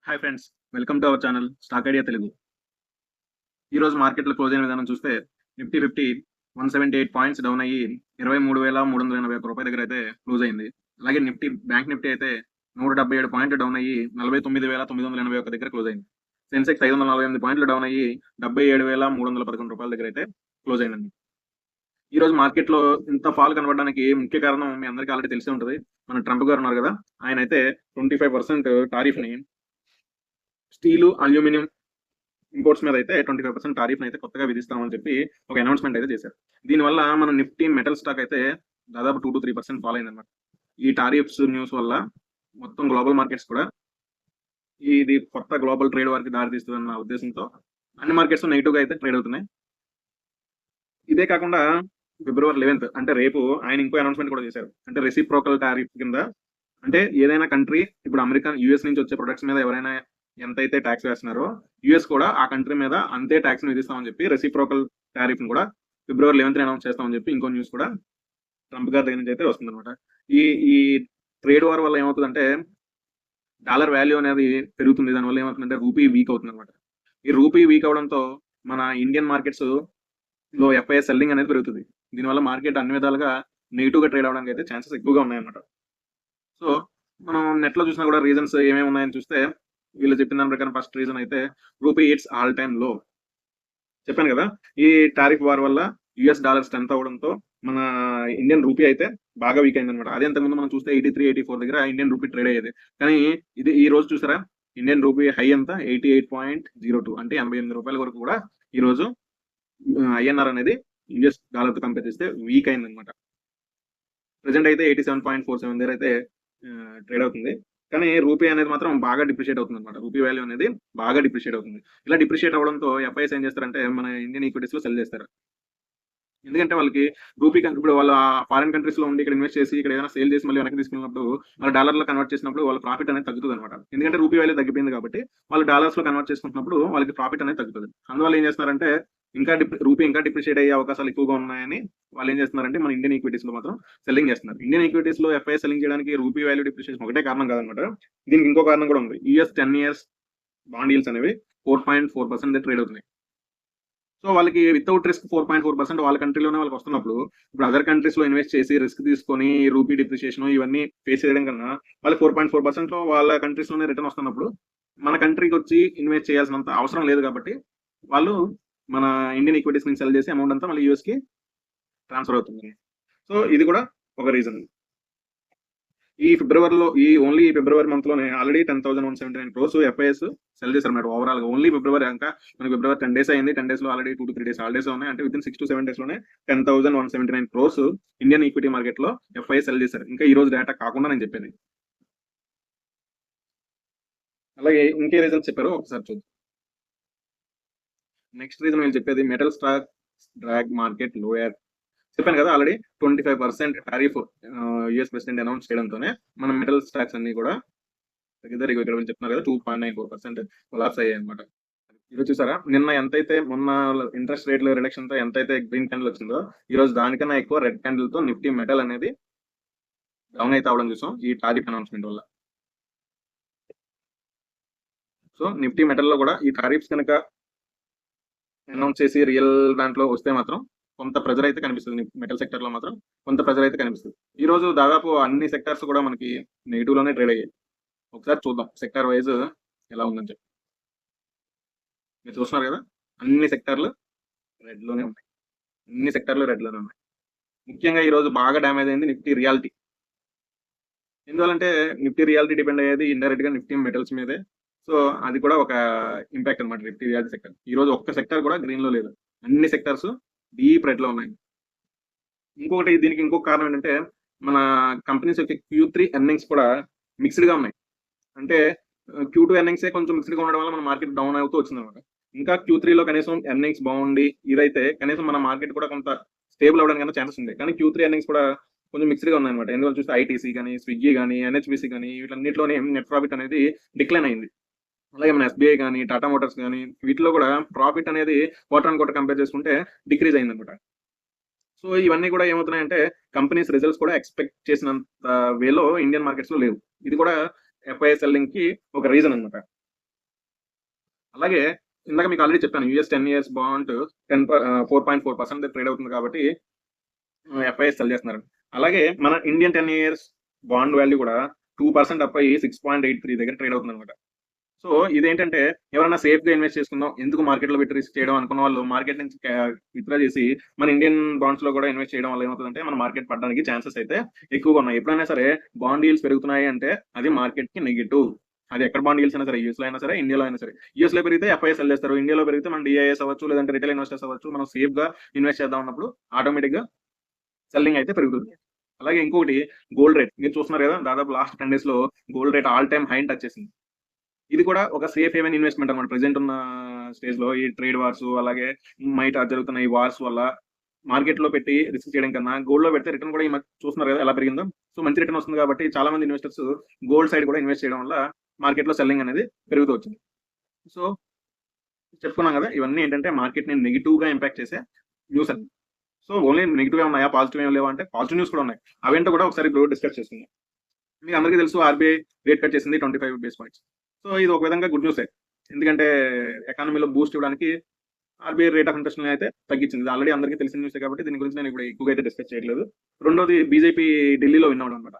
Hi friends, welcome to our channel stock idea Telugu. ఈ రోజు మార్కెట్‌లో క్లోజ్ అయిన విధానం చూస్తే నిఫ్టీ 50 178 పాయింట్స్ డౌన్ అయ్యి 23,381 రూపాయల దగ్గర అయితే క్లోజ్ అయింది. అలాగే బ్యాంక్ నిఫ్టీ అయితే 177 పాయింట్లు డౌన్ అయ్యి 49,981 దగ్గర క్లోజ్ అయింది. సెన్సెక్స్ 548 పాయింట్లు డౌన్ అయ్యి 77,311 రూపాయల దగ్గర అయితే క్లోజ్ అయిందండి. ఈ రోజు మార్కెట్‌లో ఇంత ఫాల్ కనబడడానికి ముఖ్య కారణం మీ అందరికీ ఆల్రెడీ తెలిసే ఉంటది. మన ట్రంప్ గారు ఉన్నారు కదా! ఆయన అయితే 25% టారిఫ్‌ని స్టీలు, అల్యూమినియం ఇంపోర్ట్స్ మీద అయితే 25% టారిఫ్‌ని అయితే కొత్తగా విధిస్తామని చెప్పి ఒక అనౌన్స్‌మెంట్ అయితే చేశారు. దీనివల్ల మన నిఫ్టీ మెటల్ స్టాక్ అయితే దాదాపు 2-3% ఫాల్ అయిందన్నమాట. ఈ టారిఫ్స్ న్యూస్ వల్ల మొత్తం గ్లోబల్ మార్కెట్స్ కూడా ఇది కొత్త గ్లోబల్ ట్రేడ్ వార్‌కి దారి తీస్తుందన్న ఉద్దేశంతో అన్ని మార్కెట్స్ నెగెటివ్‌గా అయితే ట్రేడ్ అవుతున్నాయి. ఇదే కాకుండా ఫిబ్రవరి 11th అంటే రేపు ఆయన ఇంకో అనౌన్స్‌మెంట్ కూడా చేశారు. అంటే రెసిప్రోకల్ టారిఫ్ కింద అంటే ఏదైనా కంట్రీ ఇప్పుడు యూఎస్ నుంచి వచ్చే ప్రొడక్ట్స్ మీద ఎవరైనా ఎంతైతే ట్యాక్స్ వేస్తున్నారో యూఎస్ కూడా ఆ కంట్రీ మీద అంతే ట్యాక్స్ విధిస్తామని చెప్పి రెసిప్రోకల్ టారిఫ్ ని కూడా ఫిబ్రవరి 11th అనౌన్స్ చేస్తామని చెప్పి ఇంకో న్యూస్ కూడా ట్రంప్ గారి దగ్గర నుంచి అయితే వస్తుందన్నమాట. ఈ ఈ ట్రేడ్ వార్ వల్ల ఏమవుతుందంటే డాలర్ వాల్యూ అనేది పెరుగుతుంది. దానివల్ల ఏమవుతుందంటే రూపీ వీక్ అవుతుంది అనమాట. ఈ రూపీ వీక్ అవడంతో మన ఇండియన్ మార్కెట్స్ లో ఎఫ్ఐఎస్ సెల్లింగ్ అనేది పెరుగుతుంది. దీనివల్ల మార్కెట్ అన్ని విధాలుగా నెగిటివ్ గా ట్రేడ్ అవడానికి అయితే ఛాన్సెస్ ఎక్కువగా ఉన్నాయన్నమాట. సో మనం నెట్ లో చూసినా కూడా రీజన్స్ ఏమేమి ఉన్నాయని చూస్తే వీళ్ళు చెప్పిన దాని ప్రకారం ఫస్ట్ రీజన్ అయితే రూపీ ఇట్స్ ఆల్ టైమ్ లో. చెప్పాను కదా, ఈ టారిఫ్ వార్ వల్ల యుఎస్ డాలర్ స్ట్రెంత్ అవడంతో మన ఇండియన్ రూపీ అయితే బాగా వీక్ అయింది అనమాట. అదే అంతకుముందు మనం చూస్తే 83-84 దగ్గర ఇండియన్ రూపీ ట్రేడ్ అయ్యేది. కానీ ఇది ఈ రోజు చూసారా, ఇండియన్ రూపీ హై ఎంత 88.02 అంటే 88 రూపాయల వరకు కూడా ఈ రోజు ఐఎన్ఆర్ అనేది యుఎస్ డాలర్ తో కంపేర్ చేస్తే వీక్ అయింది అనమాట. ప్రెసెంట్ అయితే 87.47 దగ్గర అయితే ట్రేడ్ అవుతుంది. కానీ రూపీ అనేది మాత్రం బాగా డిప్రిషియేట్ అవుతుంది అనమాట. రూపీ వాల్యూ అనేది బాగా డిప్రిషియేట్ అవుతుంది. ఇలా డిప్రిషియేట్ అవడంతో ఎఫ్ఐఎస్ ఏం చేస్తారంటే మన ఇండియన్ ఈక్విటీస్ లో సెల్ చేస్తారు. ఎందుకంటే వాళ్ళకి రూపీ ఇప్పుడు వాళ్ళ ఫారిన్ కంట్రీస్ లో ఉండి ఇక్కడ ఇన్వెస్ట్ చేసి ఇక్కడ ఏదైనా సేల్ చేసి మళ్ళీ వెనక్కి తీసుకున్నప్పుడు వాళ్ళ డాలర్ లో కన్వర్ట్ చేసినప్పుడు వాళ్ళ ప్రాఫిట్ అనేది తగ్గుతుంది అనమాట. ఎందుకంటే రూపీ వాల్యూ తగ్గిపోయింది కాబట్టి వాళ్ళు డాలర్స్ లో కన్వర్ట్ చేసుకుంటున్నప్పుడు వాళ్ళకి ప్రాఫిట్ అనేది తగ్గుతుంది. అందువల్ల ఏం చేస్తున్నారంటే రూపీ ఇంకా డిప్రిషియేట్ అయ్యే అవకాశాలు ఎక్కువగా ఉన్నాయని వాళ్ళు ఏం చేస్తున్నారంటే మన ఇండియన్ ఈక్విటీస్ లో మాత్రం సెల్లింగ్ చేస్తున్నారు. ఇండియన్ ఈక్విటీస్ లో ఎఫ్ఐ సెల్లింగ్ చేయడానికి రూపీ వాల్యూ డిప్రిషియేషన్ ఒకటే కారణం కాదనమాట. దీనికి ఇంకో కారణం కూడా ఉంది. యూఎస్ 10 years బాండ్ ఈల్స్ అనేవి 4.4% ట్రేడ్ అవుతున్నాయి. సో వాళ్ళకి వితౌట్ రిస్క్ 4.4% వాళ్ళ కంట్రీలోనే వాళ్ళకి వస్తున్నప్పుడు ఇప్పుడు అదర్ కంట్రీస్ లో ఇన్వెస్ట్ చేసి రిస్క్ తీసుకొని రూపీ డిప్రిషియేషన్ ఇవన్నీ ఫేస్ చేయడం కన్నా వాళ్ళకి 4.4% లో వాళ్ళ కంట్రీస్ లోనే రిటర్న్ వస్తున్నప్పుడు మన కంట్రీకి వచ్చి ఇన్వెస్ట్ చేయాల్సినంత అవసరం లేదు కాబట్టి వాళ్ళు మన ఇండియన్ ఈక్విటీస్ నుంచి సెల్ చేసి అమౌంట్ అంతా మళ్ళీ యూఎస్ కి ట్రాన్స్ఫర్ అవుతుంది. సో ఇది కూడా ఒక రీజన్. ఈ ఫిబ్రవరి మంత్ లోనే ఆల్రెడీ 10,179 crores ఎఫ్ఐఎస్ సెల్ చేశారు మేడం. ఓవరాల్ గా ఓన్లీ ఫిబ్రవరి ఇంకా మనకి ఫిబ్రవరి 10 days అయింది. 10 days లో ఆల్రెడీ 2-3 days హాలిడేస్ ఉన్నాయి. అంటే విత్ ఇన్ 6-7 days లోనే 10,179 crores ఇండియన్ ఈక్విటీ మార్కెట్ లో ఎఫ్ఐఎస్ సెల్ చేశారు. ఇంకా ఈ రోజు డేటా కాకుండా నేను చెప్పేది. అలాగే ఇంకే రీజన్స్ చెప్పారో ఒకసారి చూద్దాం. నెక్స్ట్ రీజన్ వీళ్ళు చెప్పేది metal stock drag market lower. చెప్పాను కదా already 25% tariff US president announce చేయడంతోనే మన మెటల్ స్టాక్స్ అన్ని కూడా ఇక్కడ వీళ్ళు చెప్తున్నారు కదా 2.94% కొలాప్స్ అయ్యాయి అనమాట. ఇది చూసారా, నిన్న ఎంతైతే మొన్న ఇంట్రెస్ట్ రేట్ల రిడక్షన్ తో ఎంతైతే గ్రీన్ క్యాండిల్ వచ్చిందో ఈ రోజు దానికన్నా ఎక్కువ రెడ్ క్యాండిల్ తో నిఫ్టీ మెటల్ అనేది డౌన్ అయితే అవడం చూసాం ఈ టారిఫ్ అనౌన్స్మెంట్ వల్ల. సో నిఫ్టీ మెటల్ లో కూడా ఈ టారిఫ్స్ కనుక అనౌన్స్ చేసి రియల్ దాంట్లో వస్తే మాత్రం కొంత ప్రెజర్ అయితే కనిపిస్తుంది. మెటల్ సెక్టర్ లో మాత్రం కొంత ప్రెజర్ అయితే కనిపిస్తుంది. ఈ రోజు దాదాపు అన్ని సెక్టర్స్ కూడా మనకి నెగిటివ్ లోనే ట్రేడ్ అయ్యాయి. ఒకసారి చూద్దాం సెక్టర్ వైజ్ ఎలా ఉందని చెప్పి. మీరు చూస్తున్నారు కదా, అన్ని సెక్టర్లు రెడ్ లోనే ఉన్నాయి. ముఖ్యంగా ఈ రోజు బాగా డ్యామేజ్ అయింది నిఫ్టీ రియాలిటీ. ఎందువల్లంటే నిఫ్టీ రియాలిటీ డిపెండ్ అయ్యేది ఇండైరెక్ట్ గా నిఫ్టీ మెటల్స్ మీదే. సో అది కూడా ఒక ఇంపాక్ట్ అనమాట నిఫ్టీ రియాలిటీ సెక్టర్. ఈ రోజు ఒక్క సెక్టర్ కూడా గ్రీన్ లో లేదు. అన్ని సెక్టర్స్ డీప్ రెడ్ లో ఉన్నాయి. దీనికి ఇంకొక కారణం ఏంటంటే మన కంపెనీస్ యొక్క Q3 ఎర్నింగ్స్ కూడా మిక్స్డ్ గా ఉన్నాయి. అంటే Q2 ఎర్నింగ్స్ కొంచెం మిక్స్డ్ గా ఉండడం వల్ల మన మార్కెట్ డౌన్ అవుతూ వచ్చింది అనమాట. ఇంకా Q3 లో కనీసం ఎర్నింగ్స్ బాగుండి ఇదైతే కనీసం మన మార్కెట్ కూడా కొంత స్టేబుల్ అవడానికి ఛాన్సెస్ ఉంది. కానీ Q3 ఎర్నింగ్స్ కూడా కొంచెం మిక్స్డ్ గా ఉన్నాయన్నమాట. ఎందువల్ల చూస్తే ఐటీసీ కానీ, స్విగ్గీ కానీ, ఎన్హెచ్బిసి కానీ వీటన్నిటిలోనే నెట్ ప్రాఫిట్ అనేది డిక్లైన్ అయింది. అలాగే మన ఎస్బీఐ కానీ, టాటా మోటార్స్ కానీ వీటిలో కూడా ప్రాఫిట్ అనేది క్వార్టర్ ఆన్ క్వార్టర్ కంపేర్ చేసుకుంటే డిక్రీజ్ అయింది అనమాట. సో ఇవన్నీ కూడా ఏమవుతున్నాయంటే కంపెనీస్ రిజల్ట్స్ కూడా ఎక్స్పెక్ట్ చేసినంత వేలో ఇండియన్ మార్కెట్స్ లో లేవు. ఇది కూడా ఎఫ్ఐఐ సెల్లింగ్ కి ఒక రీజన్ అనమాట. అలాగే ఇందాక మీకు ఆల్రెడీ చెప్పాను యూఎస్ 10 ఇయర్స్ బాండ్ 4.4% ట్రేడ్ అవుతుంది కాబట్టి ఎఫ్ఐఎస్ సెల్ చేస్తున్నారు. అలాగే మన ఇండియన్ 10 ఇయర్స్ బాండ్ వాల్యూ కూడా 2% అప్ అయ్యి 6.83 దగ్గర ట్రేడ్ అవుతుంది అనమాట. సో ఇదేంటంటే ఎవరైనా సేఫ్ గా ఇన్వెస్ట్ చేసుకుందాం ఎందుకు మార్కెట్ లో పెట్టి రిస్క్ చేయడం అనుకున్న వాళ్ళు మార్కెట్ నుంచి విత్డ్రా చేసి మన ఇండియన్ బాండ్స్ లో కూడా ఇన్వెస్ట్ చేయడం వల్ల ఏమవుతుందంటే మన మార్కెట్ పడడానికి ఛాన్సెస్ అయితే ఎక్కువగా ఉన్నాయి. ఎప్పుడైనా సరే బాండ్ డీల్స్ పెరుగుతున్నాయి అంటే అది మార్కెట్ కి నెగిటివ్. అది ఎక్కడ బాండ్ డీల్స్ అయినా సరే యూఎస్ లో అయినా సరే ఇండియాలో అయినా సరే. యూఎస్ లో పెరిగితే ఎఫ్ఐఎస్ సెల్ చేస్తారు, ఇండియాలో పెరిగితే మన డిఐఎస్ అవ్వచ్చు లేదంటే రిటైల్ ఇన్వెస్టర్స్ అవ్వచ్చు మనం సేఫ్ గా ఇన్వెస్ట్ చేద్దాం అన్నప్పుడు ఆటోమేటిక్ గా సెల్లింగ్ అయితే పెరుగుతుంది. అలాగే ఇంకొకటి గోల్డ్ రేట్ మీరు చూస్తున్నారు కదా, దాదాపు లాస్ట్ 10 డేస్ లో gold rate all time high touch చేసింది. ఇది కూడా ఒక సేఫ్ హేవెన్ ఇన్వెస్ట్మెంట్ అనమాట. ప్రెసెంట్ ఉన్న స్టేజ్ లో ఈ ట్రేడ్ వార్స్ అలాగే బయట జరుగుతున్న ఈ వార్స్ వల్ల మార్కెట్ లో పెట్టి రిస్క్ చేయడం కన్నా గోల్డ్ లో పెడితే రిటర్న్ కూడా ఈ మధ్య చూస్తున్నారు కదా ఎలా పెరిగిందో. సో మంచి రిటర్న్ వస్తుంది కాబట్టి చాలా మంది ఇన్వెస్టర్స్ గోల్డ్ సైడ్ కూడా ఇన్వెస్ట్ చేయడం వల్ల మార్కెట్ లో సెల్లింగ్ అనేది పెరుగుతూ వచ్చింది. సో చెప్పుకున్నాం కదా, ఇవన్నీ ఏంటంటే మార్కెట్ ని నెగిటివ్ గా ఇంపాక్ట్ చేసే న్యూస్ అని. సో ఓన్లీ నెగిటివ్ ఉన్నాయా పాజిటివ్ ఏం లేవా అంటే పాజిటివ్ న్యూస్ కూడా ఉన్నాయి. అవేంటో కూడా ఒకసారి ఇప్పుడు డిస్కస్ చేస్తున్నాం. మీకు అందరికీ తెలుసు ఆర్బీఐ రేట్ కట్ చేసింది 25 బేస్ పాయింట్స్. సో ఇది ఒక విధంగా గుడ్ న్యూసే. ఎందుకంటే ఎకానమీలో బూస్ట్ ఇవ్వడానికి ఆర్బీఐ రేట్ ఆఫ్ ఇంట్రెస్ట్ అయితే తగ్గించింది. ఇది ఆల్రెడీ అందరికీ తెలిసిన న్యూసే కాబట్టి దీని గురించి నేను ఇప్పుడు ఎక్కువగా అయితే డిస్కస్ చేయట్లేదు. రెండోది బీజేపీ ఢిల్లీలో విన్ అవ్వడం అనమాట.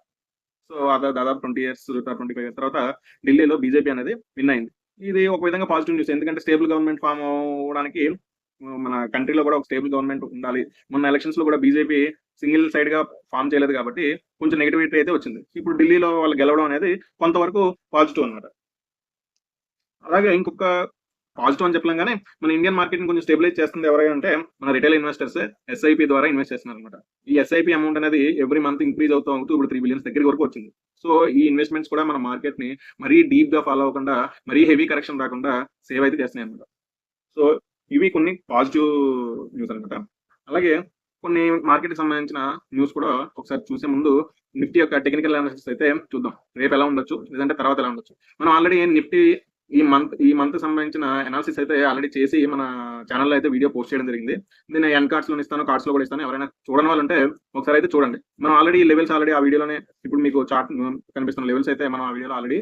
సో అది దాదాపు 20 ఇయర్స్ 25 ఇయర్స్ తర్వాత ఢిల్లీలో బీజేపీ అనేది విన్ అయింది. ఇది ఒక విధంగా పాజిటివ్ న్యూస్. ఎందుకంటే స్టేబుల్ గవర్నమెంట్ ఫామ్ అవడానికి మన కంట్రీలో కూడా ఒక స్టేబుల్ గవర్నమెంట్ ఉండాలి. మొన్న ఎలక్షన్స్ లో కూడా బీజేపీ సింగిల్ సైడ్ గా ఫామ్ చేయలేదు కాబట్టి కొంచెం నెగిటివిటీ అయితే వచ్చింది. ఇప్పుడు ఢిల్లీలో వాళ్ళు గెలవడం అనేది కొంతవరకు పాజిటివ్ అన్నమాట. అలాగే ఇంకొక పాజిటివ్ అని చెప్పలేం కానీ మన ఇండియన్ మార్కెట్ ని కొంచెం స్టెబిలైజ్ చేస్తుంది ఎవరైనా అంటే మన రిటైల్ ఇన్వెస్టర్స్ ఎస్ఐపి ద్వారా ఇన్వెస్ట్ చేస్తున్నారు అనమాట. ఈ ఎస్ఐపి అమౌంట్ అనేది ఎవ్రీ మంత్ ఇంక్రీజ్ అవుతూ ఇప్పుడు 3 బిలియన్స్ దగ్గర వరకు వచ్చింది. సో ఈ ఇన్వెస్ట్మెంట్స్ కూడా మన మార్కెట్ ని మరీ డీప్ గా ఫాలో అవ్వకుండా మరీ హెవీ కరెక్షన్ రాకుండా సేవ్ అయితే చేస్తున్నాయి అనమాట. సో ఇవి కొన్ని పాజిటివ్ న్యూస్ అనమాట. అలాగే కొన్ని మార్కెట్ కి సంబంధించిన న్యూస్ కూడా ఒకసారి చూసే ముందు నిఫ్టీ యొక్క టెక్నికల్ అనాలిసిస్ అయితే చూద్దాం. రేపు ఎలా ఉండొచ్చు లేదంటే తర్వాత ఎలా ఉండొచ్చు. మనం ఆల్రెడీ నిఫ్టీ ఈ మంత్ సంబంధించిన అనాలిసిస్ అయితే ఆల్రెడీ చేసి మన ఛానల్లో అయితే వీడియో పోస్ట్ చేయడం జరిగింది. నేను ఎన్ కార్డ్స్ లో ఇస్తాను, కార్డ్స్ లో కూడా ఇస్తాను. ఎవరైనా చూడని వాళ్ళంటే ఒకసారి అయితే చూడండి. మనం ఆల్రెడీ లెవెల్స్ ఆల్రెడీ ఆ వీడియోలోనే ఇప్పుడు మీకు చార్ట్ కనిపిస్తున్న లెవెల్స్ అయితే మనం ఆ వీడియోలో ఆల్రెడీ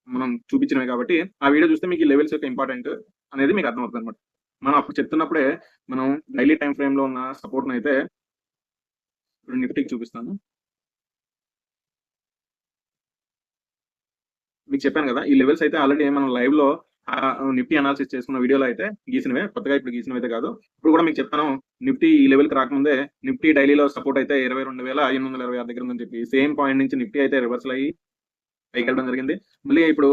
మనం చూపించినవి కాబట్టి ఆ వీడియో చూస్తే మీకు ఈ లెవెల్స్ యొక్క ఇంపార్టెంట్ అనేది మీకు అర్థమవుతుంది అనమాట. మనం అప్పుడు చెప్తున్నప్పుడే మనం డైలీ టైం ఫ్రేమ్ లో ఉన్న సపోర్ట్ అయితే ఇప్పుడు నిఫ్టీకి చూపిస్తాను. మీకు చెప్పాను కదా, ఈ లెవెల్స్ అయితే ఆల్రెడీ మనం లైవ్ లో నిఫ్టీ అనాలిసిస్ చేసుకున్న వీడియోలో అయితే గీసినవే, కొత్తగా ఇప్పుడు గీసినవి అయితే కాదు. ఇప్పుడు కూడా మీకు చెప్తాను, నిఫ్టీ ఈ లెవెల్ కి రాకముందే నిఫ్టీ డైలీలో సపోర్ట్ అయితే 22,826 దగ్గర ఉందని చెప్పి సేమ్ పాయింట్ నుంచి నిఫ్టీ అయితే రివర్సల్ అయ్యి పైకి వెళ్ళడం జరిగింది. మళ్ళీ ఇప్పుడు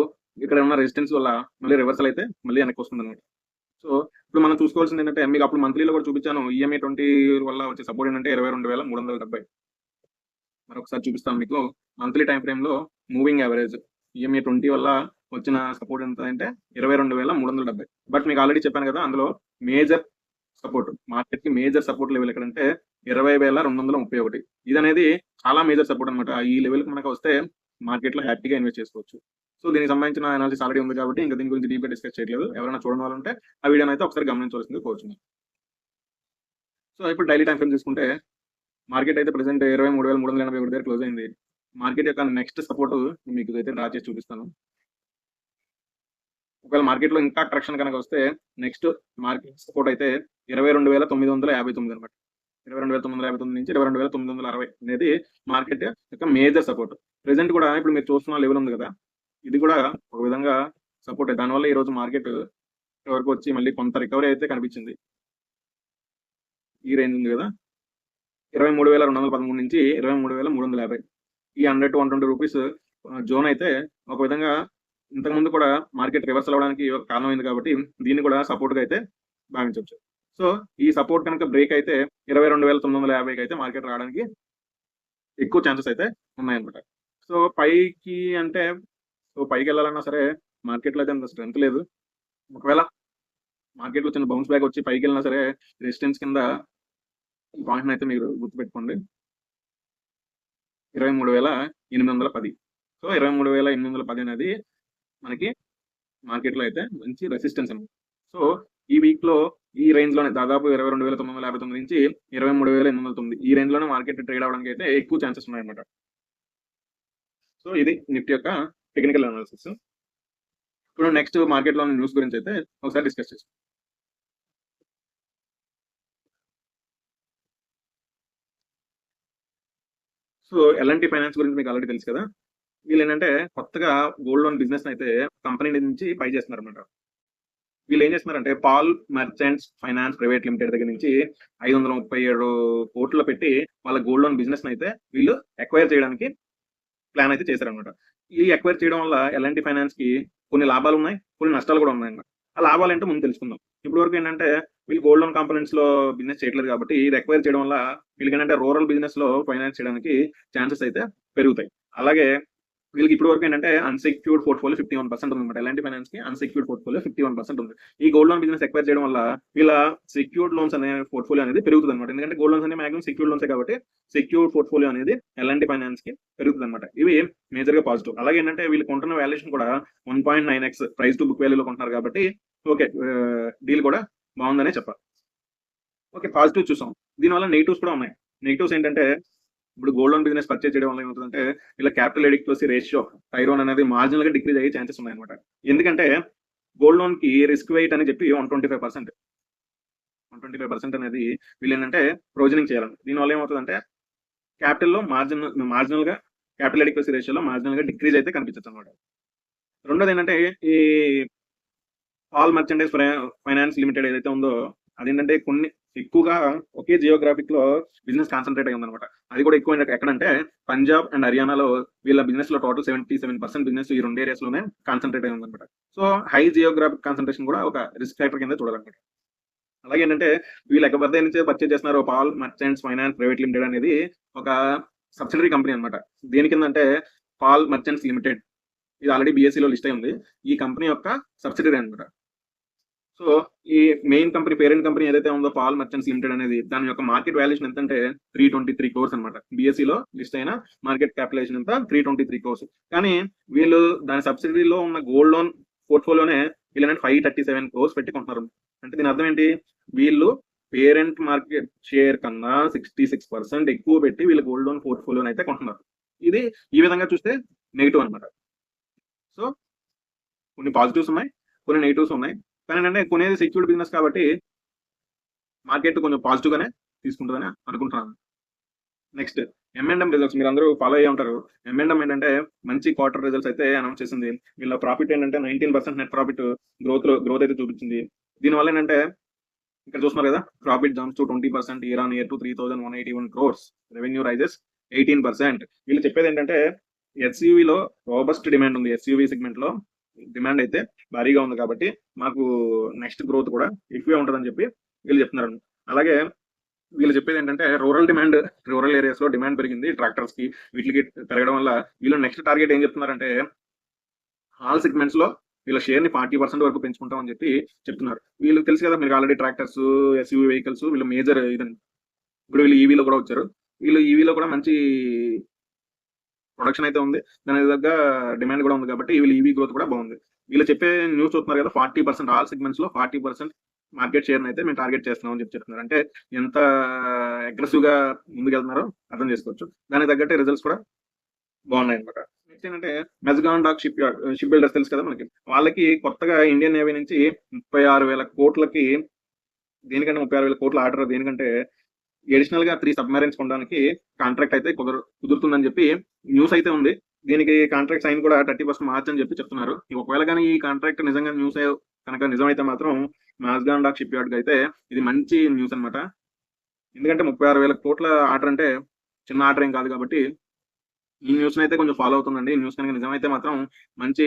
ఇక్కడ ఉన్న రెసిస్టెన్స్ వల్ల మళ్ళీ రివర్సల్ అయితే మళ్ళీ వెనక్కి వస్తుంది అనమాట. సో ఇప్పుడు మనం చూసుకోవాల్సింది ఏంటంటే మీకు అప్పుడు మంత్లీలో కూడా చూపించాను, ఈఎంఐ 20 వల్ల వచ్చే సపోర్ట్ ఏంటంటే 22,370. మరొకసారి చూపిస్తాను మీకు మంత్లీ టైం ఫ్రేమ్ లో మూవింగ్ యావరేజ్ ఈఎంఐ 20 వల్ల వచ్చిన సపోర్ట్ ఎంత అంటే 22,370. బట్ మీకు ఆల్రెడీ చెప్పాను కదా, అందులో మేజర్ సపోర్ట్ మార్కెట్ కి మేజర్ సపోర్ట్ లెవెల్ ఎక్కడంటే 20,231. ఇది అనేది చాలా మేజర్ సపోర్ట్ అనమాట. ఈ లెవెల్ కి మనకు వస్తే మార్కెట్ లో హ్యాపీగా ఇన్వెస్ట్ చేసుకోవచ్చు. సో దీనికి సంబంధించిన అనాలిసిస్ ఆల్రెడీ ఉంది కాబట్టి ఇంకా దీని గురించి డీప్ గా డిస్కస్ చేయట్లేదు. ఎవరైనా చూడడం వాళ్ళు ఉంటే ఆ వీడియోని అయితే ఒకసారి గమనించవలసింది కోరుచున్నాను. సో ఇప్పుడు డైలీ టైం ఫ్రేమ్ చూసుకుంటే మార్కెట్ అయితే ప్రెసెంట్ 23,381 దగ్గర క్లోజ్ అయింది. మార్కెట్ యొక్క నెక్స్ట్ సపోర్ట్ మీకు అయితే డ్రా చేసి చూపిస్తాను. ఒకవేళ మార్కెట్ లో ఇంకా కరెక్షన్ కనుక వస్తే నెక్స్ట్ మార్కెట్ సపోర్ట్ అయితే 22,959 అనమాట. 22,959 నుంచి 22,960 అనేది మార్కెట్ యొక్క మేజర్ సపోర్ట్. ప్రెసెంట్ కూడా ఇప్పుడు మీరు చూస్తున్న లెవెల్ ఉంది కదా, ఇది కూడా ఒక విధంగా సపోర్ట్. దానివల్ల ఈ రోజు మార్కెట్ వరకు వచ్చి మళ్ళీ కొంత రికవరీ అయితే కనిపించింది. ఈ రేంజ్ ఉంది కదా, 23,213 నుంచి 23,350, ఈ 100 to 120 రూపీస్ జోన్ అయితే ఒక విధంగా ఇంతకుముందు కూడా మార్కెట్ రివర్సల్ అవడానికి కారణమైంది కాబట్టి దీన్ని కూడా సపోర్ట్ గా అయితే భావించవచ్చు. సో ఈ సపోర్ట్ కనుక బ్రేక్ అయితే 22,950కి అయితే మార్కెట్ రావడానికి ఎక్కువ ఛాన్సెస్ అయితే ఉన్నాయన్నమాట. సో పైకి అంటే పైకి వెళ్ళాలన్నా సరే మార్కెట్ లో అయితే అంత స్ట్రెంత్ లేదు. ఒకవేళ మార్కెట్ లో చిన్న బౌన్స్ బ్యాక్ వచ్చి పైకి వెళ్ళినా సరే రెసిస్టెన్స్ కింద ఈ పాయింట్ అయితే మీరు గుర్తుపెట్టుకోండి, 23,810. సో 23,810 అనేది మనకి మార్కెట్ లో అయితే మంచి రెసిస్టెన్స్ అనమాట. సో ఈ వీక్ లో ఈ రేంజ్ లోనే దాదాపు 22,959 నుంచి 23,809 ఈ రేంజ్ లోనే మార్కెట్ ట్రేడ్ అవడానికి అయితే ఎక్కువ ఛాన్సెస్ ఉన్నాయన్నమాట. సో ఇది నిఫ్టీ యొక్క టెక్నికల్ అనాలిసిస్. ఇప్పుడు నెక్స్ట్ మార్కెట్లో ఉన్న న్యూస్ గురించి అయితే ఒకసారి డిస్కస్ చేస్తాం. సో ఎల్ఎన్టీ ఫైనాన్స్ గురించి మీకు ఆల్రెడీ తెలుసు కదా. వీళ్ళు ఏంటంటే కొత్తగా గోల్డ్ లోన్ బిజినెస్ అయితే కంపెనీ నుంచి బై చేస్తున్నారు అనమాట. వీళ్ళు ఏం చేస్తున్నారంటే Paul merchants finance private limited దగ్గర నుంచి 537 కోట్లు పెట్టి వాళ్ళ గోల్డ్ లోన్ బిజినెస్ అయితే వీళ్ళు ఎక్వైర్ చేయడానికి ప్లాన్ అయితే చేశారనమాట. ఈ ఎక్వైర్ చేయడం వల్ల ఎల్ఎన్టీ ఫైనాన్స్ కి కొన్ని లాభాలు ఉన్నాయి, కొన్ని నష్టాలు కూడా ఉన్నాయి. ఆ లాభాలు ఏంటో ముందు తెలుసుకుందాం. ఇప్పుడు వరకు ఏంటంటే వీళ్ళు గోల్డ్ లోన్ కాంపోనెంట్స్ లో బిజినెస్ చేయట్లేదు కాబట్టి ఇది ఎక్వైర్ చేయడం వల్ల వీళ్ళకి ఏంటంటే రూరల్ బిజినెస్ లో ఫైనాన్స్ చేయడానికి ఛాన్సెస్ అయితే పెరుగుతాయి. అలాగే వీళ్ళకి ఇప్పుడు వరకు ఏంటంటే అన్సెక్యూర్డ్ పోర్ట్ఫోలియో 51% ఉందన్నమాట. ఎలాంటి ఫైనాన్స్ కి అన్సెక్యూర్డ్ పోర్ట్ఫోలియో 51% ఉంది. ఈ గోల్డ్ లోన్ బిజినెస్ ఎక్వైర్ చేయడం వల్ల వీళ్ళ సెక్యూర్డ్ లోన్స్ అనే పోర్ట్ఫోలియో అనేది పెరుగుతుంది అనమాట. ఎందుకంటే గోల్డ్ లోన్స్ అనేది మాక్సిమం సెక్యూర్డ్ లోన్స్ కాబట్టి సెక్యూర్డ్ పోర్ట్ఫోలియో అనేది ఎలాంటి ఫైనాన్స్ కి పెరుగుతుంది అనమాట. ఇవి మేజర్ గా పాజిటివ్. అలాగే ఏంటంటే వీళ్ళు కొంటున్న వాల్యుయేషన్ కూడా 1.9x ప్రైస్ టు బుక్ వాల్యూలో కొంటున్నారు కాబట్టి ఓకే, డీల్ కూడా బాగుందనే చెప్పాలి. ఓకే, పాజిటివ్ చూసాం. దీనివల్ల నెగిటివ్స్ కూడా ఉన్నాయి. నెగిటివ్స్ ఏంటంటే ఇప్పుడు గోల్డ్ లోన్ బిజినెస్ పర్చేజ్ చేయడం వల్ల ఏమవుతుందంటే ఇలా క్యాపిటల్ ఎడిక్వసీ రేషియో టైరోన్ అనేది మార్జినల్ గా డిక్రీజ్ అయ్యే ఛాన్సెస్ ఉన్నాయన్నమాట. ఎందుకంటే గోల్డ్ లోన్ కి రిస్క్ వెయిట్ అని చెప్పి 125% అనేది వీళ్ళు ఏంటంటే ప్రొవిజనింగ్ చేయాలి. దీనివల్ల ఏమవుతుందంటే క్యాపిటల్ లో మార్జినల్ గా క్యాపిటల్ ఎడిక్వసీ రేషియోలో మార్జినల్ గా డిక్రీజ్ అయితే కనిపించచ్చు అనమాట. రెండోది ఏంటంటే ఈ పాల్ మర్చెంటైజ్ ఫైనాన్స్ లిమిటెడ్ ఏదైతే ఉందో అదేంటంటే కొన్ని ఎక్కువగా ఒకే జియోగ్రాఫిక్ లో బిజినెస్ కాన్సన్ట్రేట్ అయ్యి ఉందన్నమాట. అది కూడా ఎక్కువ ఎక్కడంటే పంజాబ్ అండ్ హర్యానాలో వీళ్ళ బిజినెస్ లో టోటల్ 77% బిజినెస్ ఈ 2 ఏరియాస్ లోనే కాన్సన్ట్రేట్ అయ్యి ఉందన్నమాట. సో హై జియోగ్రాఫిక్ కాన్సన్ట్రేషన్ కూడా ఒక రిస్క్ ఫ్యాక్టర్ కింద చూడాలన్నమాట. అలాగే ఏంటంటే వీళ్ళు ఎక్కడ నుంచే పర్చేజ్ చేస్తున్నారు Paul merchants finance private limited అనేది ఒక సబ్సిడరీ కంపెనీ అనమాట. దేని కింద అంటే పాల్ మర్చెంట్స్ లిమిటెడ్, ఇది ఆల్రెడీ BSE లో లిస్ట్ అయి ఉంది. ఈ కంపెనీ యొక్క సబ్సిడరీ అనమాట. సో ఈ మెయిన్ కంపెనీ పేరెంట్ కంపెనీ ఏదైతే ఉందో పాల్ మర్చెంట్స్ లిమిటెడ్ అనేది దాని యొక్క మార్కెట్ వాల్యుయేషన్ ఎంత అంటే 323 crores అనమాట. BSE లో లిస్ట్ అయిన మార్కెట్ క్యాపిటలైజేషన్ ఎంత 323 crores. కానీ వీళ్ళు దాని సబ్సిడీలో ఉన్న గోల్డ్ లోన్ పోర్ట్ఫోలియోనే వీళ్ళని 537 crores పెట్టుకుంటున్నారు. అంటే దీని అర్థం ఏంటి, వీళ్ళు పేరెంట్ మార్కెట్ షేర్ కన్నా 66% ఎక్కువ పెట్టి వీళ్ళు గోల్డ్ లోన్ పోర్ట్ఫోలియోని అయితే కొంటున్నారు. ఇది ఈ విధంగా చూస్తే నెగిటివ్ అనమాట. సో కొన్ని పాజిటివ్స్ ఉన్నాయి, కొన్ని నెగిటివ్స్ ఉన్నాయి. కానీ అంటే కొనేది సెక్యూర్డ్ బిజినెస్ కాబట్టి మార్కెట్ కొంచెం పాజిటివ్ గానే తీసుకుంటుందని అనుకుంటున్నాను. నెక్స్ట్ M&M రిజల్ట్స్ మీరు అందరూ ఫాలో అయ్యి ఉంటారు. M&M ఏంటంటే మంచి క్వార్టర్ రిజల్ట్స్ అయితే అనౌన్స్ చేసింది. వీళ్ళ ప్రాఫిట్ ఏంటంటే 19% నెట్ ప్రాఫిట్ గ్రోత్ అయితే చూపించింది. దీనివల్ల ఏంటంటే ఇక్కడ చూస్తున్నారు కదా, profit jumps to 20% year on year to 3,181 crores, revenue rises 18%. వీళ్ళు చెప్పేది ఏంటంటే SUV లో రోబస్ట్ డిమాండ్ ఉంది. SUV సెగ్మెంట్ లో డిమాండ్ అయితే భారీగా ఉంది కాబట్టి మాకు నెక్స్ట్ గ్రోత్ కూడా ఎక్కువే ఉంటుందని చెప్పి వీళ్ళు చెప్తున్నారు. అలాగే వీళ్ళు చెప్పేది ఏంటంటే రూరల్ ఏరియాస్ లో డిమాండ్ పెరిగింది ట్రాక్టర్స్ కి, వీటికి పెరగడం వల్ల వీళ్ళు నెక్స్ట్ టార్గెట్ ఏం చెప్తున్నారంటే ఆల్ సెగ్మెంట్స్ లో వీళ్ళ షేర్ ని 40% వరకు పెంచుకుంటాం అని చెప్పి చెప్తున్నారు. వీళ్ళకి తెలుసు కదా, మీకు ఆల్రెడీ ట్రాక్టర్స్ SUV వెహికల్స్ వీళ్ళు మేజర్ ఇదని. ఇప్పుడు వీళ్ళు ఈవీలో కూడా వచ్చారు. వీళ్ళు ఈవీలో కూడా మంచి ప్రొడక్షన్ అయితే ఉంది, దాని దగ్గర డిమాండ్ కూడా ఉంది కాబట్టి వీళ్ళు ఈవీ గ్రోత్ కూడా బాగుంది. వీళ్ళు చెప్పే న్యూస్ చూస్తున్నారు కదా, 40% ఆల్ సెగ్మెంట్స్ లో 40% మార్కెట్ షేర్ అయితే మేము టార్గెట్ చేస్తున్నాం అని చెప్తున్నారు. అంటే ఎంత అగ్రెసివ్ గా ముందుకెళ్తున్నారో అర్థం చేసుకోవచ్చు. దానికి తగ్గట్టే రిజల్ట్స్ కూడా బాగున్నాయి అనమాట. నెక్స్ట్ ఏంటంటే మెజగాన్ డాక్ షిప్ బిల్డర్స్ తెలుసు కదా మనకి, వాళ్ళకి కొత్తగా ఇండియన్ నేవీ నుంచి 36,000 కోట్లకి, దేనికంటే 36,000 కోట్ల ఆర్డర్ దేనికంటే అడిషనల్ గా 3 సబ్మెరైన్స్ కొనడానికి కాంట్రాక్ట్ అయితే కుదురుతుందని చెప్పి న్యూస్ అయితే ఉంది. దీనికి కాంట్రాక్ట్ సైన్ కూడా 31 మార్చ్ అని చెప్పి చెప్తున్నారు. ఒకవేళ కానీ ఈ కాంట్రాక్ట్ నిజంగా న్యూస్ కనుక నిజమైతే మాత్రం మాజ్గాన్ డాక్ షిప్ యార్డ్ అయితే ఇది మంచి న్యూస్ అనమాట. ఎందుకంటే 36,000 కోట్ల ఆర్డర్ అంటే చిన్న ఆర్డర్ ఏం కాదు కాబట్టి ఈ న్యూస్ అయితే కొంచెం ఫాలో అవుతుందండి. ఈ న్యూస్ కనుక నిజమైతే మాత్రం మంచి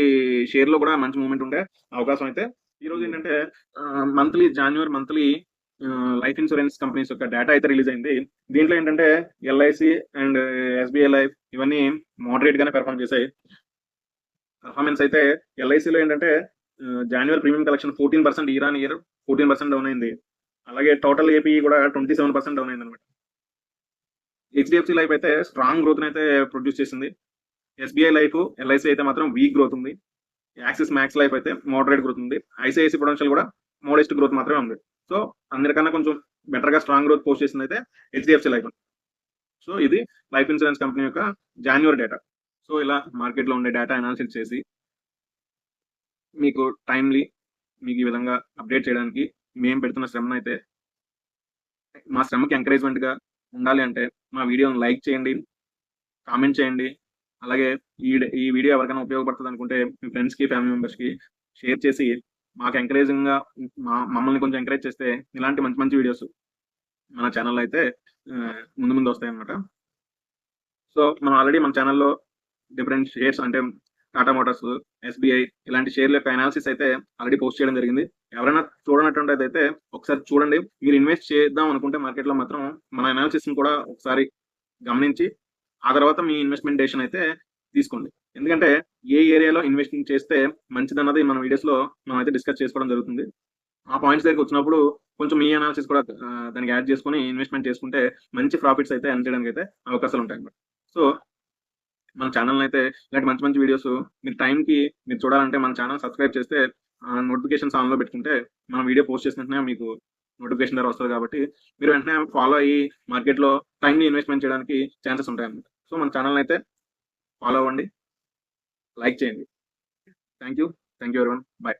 షేర్ లో కూడా మంచి మూవ్మెంట్ ఉండే అవకాశం అయితే. ఈ రోజు ఏంటంటే జనవరి మంత్లీ లైఫ్ ఇన్సూరెన్స్ కంపెనీస్ యొక్క డేటా అయితే రిలీజ్ అయింది. దీంట్లో ఏంటంటే LIC అండ్ SBI లైఫ్ ఇవన్నీ మోడరేట్ గానే పెర్ఫార్మ్ చేశాయి. పర్ఫార్మెన్స్ అయితే LICలో ఏంటంటే జనవరి premium collection 14% year on year 14% down అయింది. అలాగే టోటల్ ఏపీ కూడా 27% డౌన్ అయింది అనమాట. HDFC లైఫ్ అయితే స్ట్రాంగ్ గ్రోత్ అయితే ప్రొడ్యూస్ చేసింది. SBI లైఫ్ LIC అయితే మాత్రం వీక్ గ్రోత్ ఉంది. యాక్సిస్ మ్యాక్స్ లైఫ్ అయితే మోడరేట్ గ్రోత్ ఉంది. ICICI ప్రొడెన్షియల్ కూడా మోడెస్ట్ గ్రోత్ మాత్రమే ఉంది. సో అందరికన్నా కొంచెం బెటర్ గా స్ట్రాంగ్ గ్రోత్ పోస్ట్ చేసింది అయితే HDFC లైఫ్. సో ఇది లైఫ్ ఇన్సూరెన్స్ కంపెనీ యొక్క జనవరి డేటా. సో ఇలా మార్కెట్ లో ఉండే డేటా అనాలిసిస్ చేసి మీకు టైమ్లీ మీకు ఈ విధంగా అప్డేట్ చేయడానికి మేము పెడుతున్న శ్రమనైతే మా శ్రమకి ఎంకరేజ్మెంట్గా ఉండాలి అంటే మా వీడియోని లైక్ చేయండి, కామెంట్ చేయండి. అలాగే ఈ వీడియో ఎవరికైనా ఉపయోగపడుతుంది అనుకుంటే మీ ఫ్రెండ్స్కి, ఫ్యామిలీ మెంబర్స్కి షేర్ చేసి మాకు ఎంకరేజింగ్గా మమ్మల్ని కొంచెం ఎంకరేజ్ చేస్తే ఇలాంటి మంచి మంచి వీడియోస్ మన ఛానల్లో అయితే ముందు ముందు వస్తాయన్నమాట. సో మనం ఆల్రెడీ మన ఛానల్లో డిఫరెంట్ షేర్స్ అంటే టాటా మోటార్స్, ఎస్బీఐ ఇలాంటి షేర్ల యొక్క అనాలిసిస్ అయితే ఆల్రెడీ పోస్ట్ చేయడం జరిగింది. ఎవరైనా చూడనటువంటిది అయితే ఒకసారి చూడండి. మీరు ఇన్వెస్ట్ చేద్దాం అనుకుంటే మార్కెట్లో మాత్రం మన అనాలిసిస్ని కూడా ఒకసారి గమనించి ఆ తర్వాత మీ ఇన్వెస్ట్మెంట్ డెసిషన్ అయితే తీసుకోండి. ఎందుకంటే ఏ ఏరియాలో ఇన్వెస్టింగ్ చేస్తే మంచిదన్నది మన వీడియోస్లో మనం అయితే డిస్కస్ చేసుకోవడం జరుగుతుంది. ఆ పాయింట్స్ దగ్గరికి వచ్చినప్పుడు కొంచెం మీ అనాలిసిస్ కూడా దానికి యాడ్ చేసుకొని ఇన్వెస్ట్మెంట్ చేసుకుంటే మంచి ప్రాఫిట్స్ అయితే ఎర్న్ చేయడానికి అయితే అవకాశాలు ఉంటాయి అన్నమాట. సో మన ఛానల్ అయితే ఇలాంటి మంచి మంచి వీడియోస్ మీరు టైంకి మీరు చూడాలంటే మన ఛానల్ సబ్స్క్రైబ్ చేస్తే నోటిఫికేషన్స్ ఆన్లో పెట్టుకుంటే మనం వీడియో పోస్ట్ చేసిన వెంటనే మీకు నోటిఫికేషన్ ద్వారా వస్తుంది కాబట్టి మీరు వెంటనే ఫాలో అయ్యి మార్కెట్లో టైంని ఇన్వెస్ట్మెంట్ చేయడానికి ఛాన్సెస్ ఉంటాయి అన్నమాట. సో మన ఛానల్ అయితే ఫాలో అవ్వండి, లైక్ చేయండి. Thank you everyone. బాయ్.